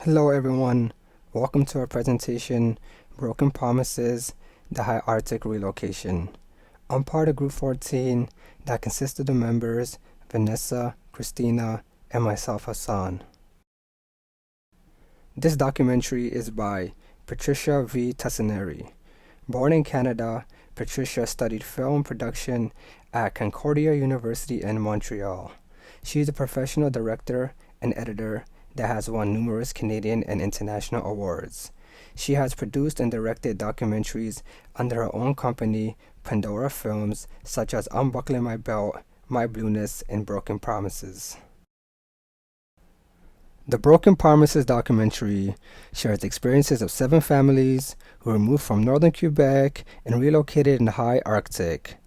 Hello, everyone. Welcome to our presentation, Broken Promises, the High Arctic Relocation. I'm part of Group 14 that consists of the members Vanessa, Christina, and myself, Hassan. This documentary is by Patricia V. Tassinari. Born in Canada, Patricia studied film production at Concordia University in Montreal. She is a professional director and editor that has won numerous Canadian and international awards. She has produced and directed documentaries under her own company, Pandora Films, such as Unbuckling My Belt, My Blueness, and Broken Promises. The Broken Promises documentary shares experiences of 7 families who were moved from northern Quebec and relocated in the high Arctic.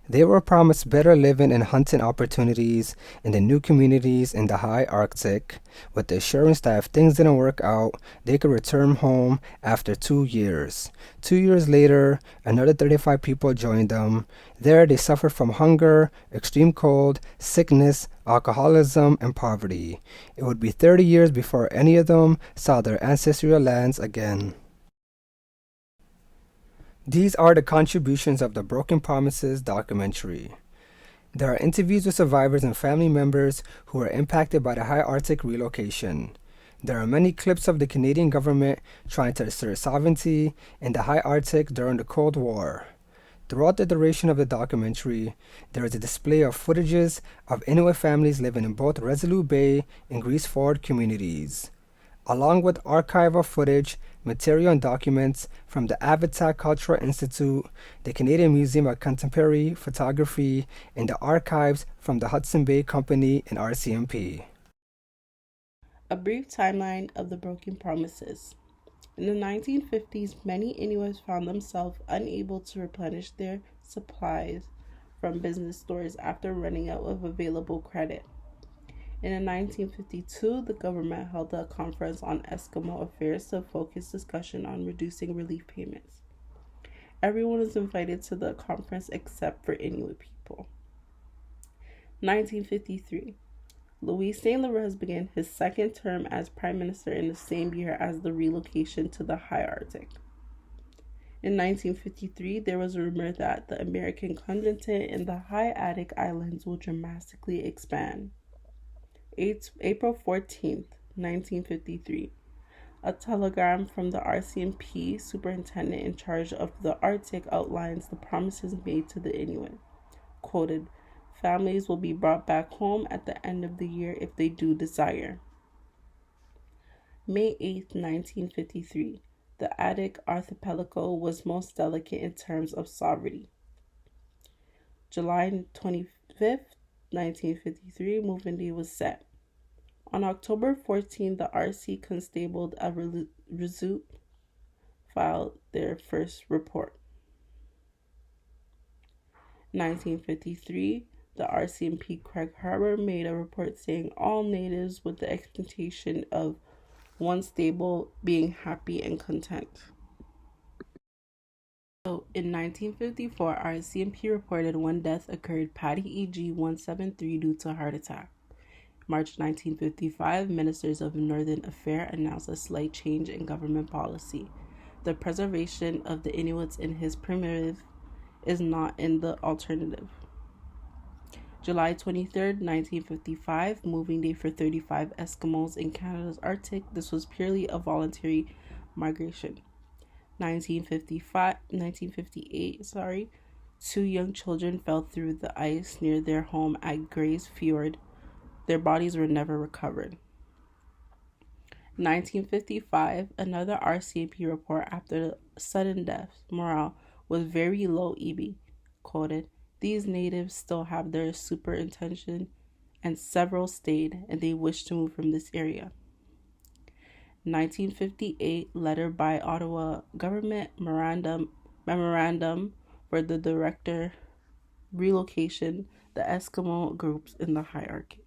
They were promised better living and hunting opportunities in the new communities in the high Arctic, with the assurance that if things didn't work out, they could return home after 2 years. 2 years later, another 35 people joined them. There, they suffered from hunger, extreme cold, sickness, alcoholism, and poverty. It would be 30 years before any of them saw their ancestral lands again. These are the contributions of the Broken Promises documentary. There are interviews with survivors and family members who were impacted by the high Arctic relocation. There are many clips of the Canadian government trying to assert sovereignty in the high Arctic during the Cold War. Throughout the duration of the documentary, there is a display of footages of Inuit families living in both Resolute Bay and Grise Fiord communities, along with archival footage, material and documents from the Habitat Cultural Institute, the Canadian Museum of Contemporary Photography, and the archives from the Hudson Bay Company and RCMP. A brief timeline of the Broken Promises. In the 1950s, many Inuits found themselves unable to replenish their supplies from business stores after running out of available credit. In 1952, the government held a conference on Eskimo affairs to focus discussion on reducing relief payments. Everyone was invited to the conference except for Inuit people. 1953. Louis St. Laurent began his second term as Prime Minister in the same year as the relocation to the high Arctic. In 1953, there was a rumor that the American contingent in the high Arctic Islands will dramatically expand. April 14th, 1953, a telegram from the RCMP superintendent in charge of the Arctic outlines the promises made to the Inuit. Quoted, "Families will be brought back home at the end of the year if they do desire." May 8th, 1953, the Arctic archipelago was most delicate in terms of sovereignty. July 25th, 1953, Movement Day was set. On October 14, the RC Constable at Resolute filed their first report. 1953, the RCMP Craig Harbour made a report saying all natives with the expectation of one stable being happy and content. So, in 1954, RCMP reported one death occurred, Patty EG 173, due to a heart attack. March 1955, Ministers of Northern Affairs announced a slight change in government policy. The preservation of the Inuits in his primitive is not in the alternative. July 23rd, 1955, moving day for 35 Eskimos in Canada's Arctic. This was purely a voluntary migration. 1958, 2 young children fell through the ice near their home at Grise Fiord. Their bodies were never recovered. 1955, another RCMP report after sudden death, morale was very low EB. Quoted, "These natives still have their super intention and several stayed and they wish to move from this area." 1958, letter by Ottawa government memorandum for the director relocation the Eskimo groups in the high Arctic.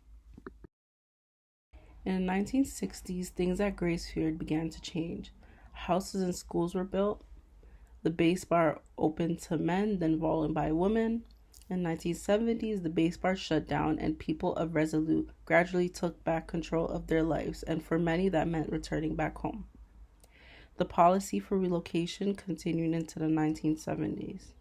In the 1960s, things at Grise Fiord began to change. Houses and schools were built. The base bar opened to men, then followed by women. In the 1970s, the base bar shut down and people of Resolute gradually took back control of their lives, and for many that meant returning back home. The policy for relocation continued into the 1970s.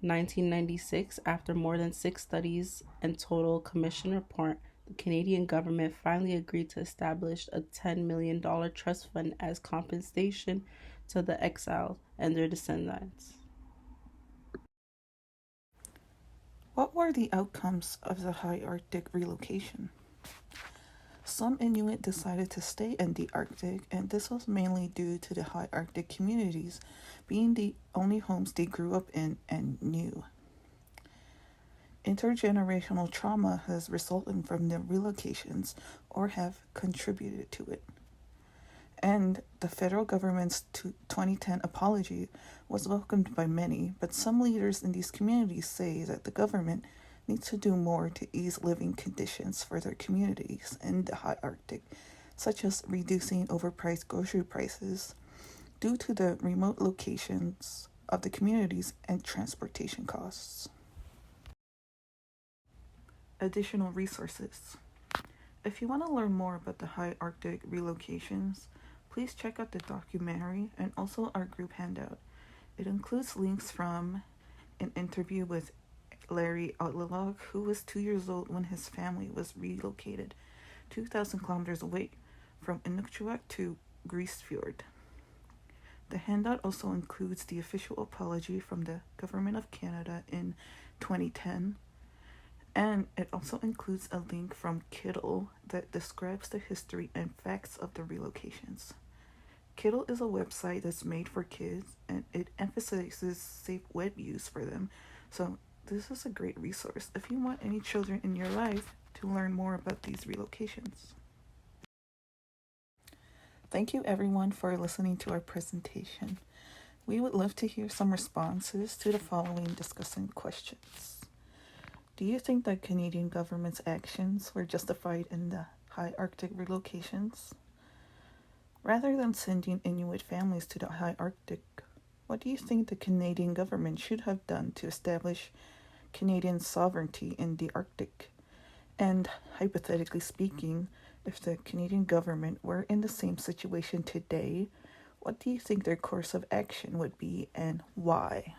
1996, after more than 6 studies and total commission report, the Canadian government finally agreed to establish a $10 million trust fund as compensation to the exiles and their descendants. What were the outcomes of the high Arctic relocation? Some Inuit decided to stay in the Arctic, and this was mainly due to the high Arctic communities being the only homes they grew up in and knew. Intergenerational trauma has resulted from the relocations or have contributed to it. And the federal government's 2010 apology was welcomed by many, but some leaders in these communities say that the government needs to do more to ease living conditions for their communities in the high Arctic, such as reducing overpriced grocery prices due to the remote locations of the communities and transportation costs. Additional resources. If you want to learn more about the high Arctic relocations, please check out the documentary and also our group handout. It includes links from an interview with Larry Outlalog, who was 2 years old when his family was relocated 2,000 kilometers away from Inukjuak to Grisfjord. The handout also includes the official apology from the Government of Canada in 2010, and it also includes a link from Kiddle that describes the history and facts of the relocations. Kiddle is a website that's made for kids, and it emphasizes safe web use for them, so this is a great resource if you want any children in your life to learn more about these relocations. Thank you everyone for listening to our presentation. We would love to hear some responses to the following discussion questions. Do you think that Canadian government's actions were justified in the high Arctic relocations? Rather than sending Inuit families to the high Arctic, what do you think the Canadian government should have done to establish Canadian sovereignty in the Arctic? And hypothetically speaking, if the Canadian government were in the same situation today, what do you think their course of action would be and why?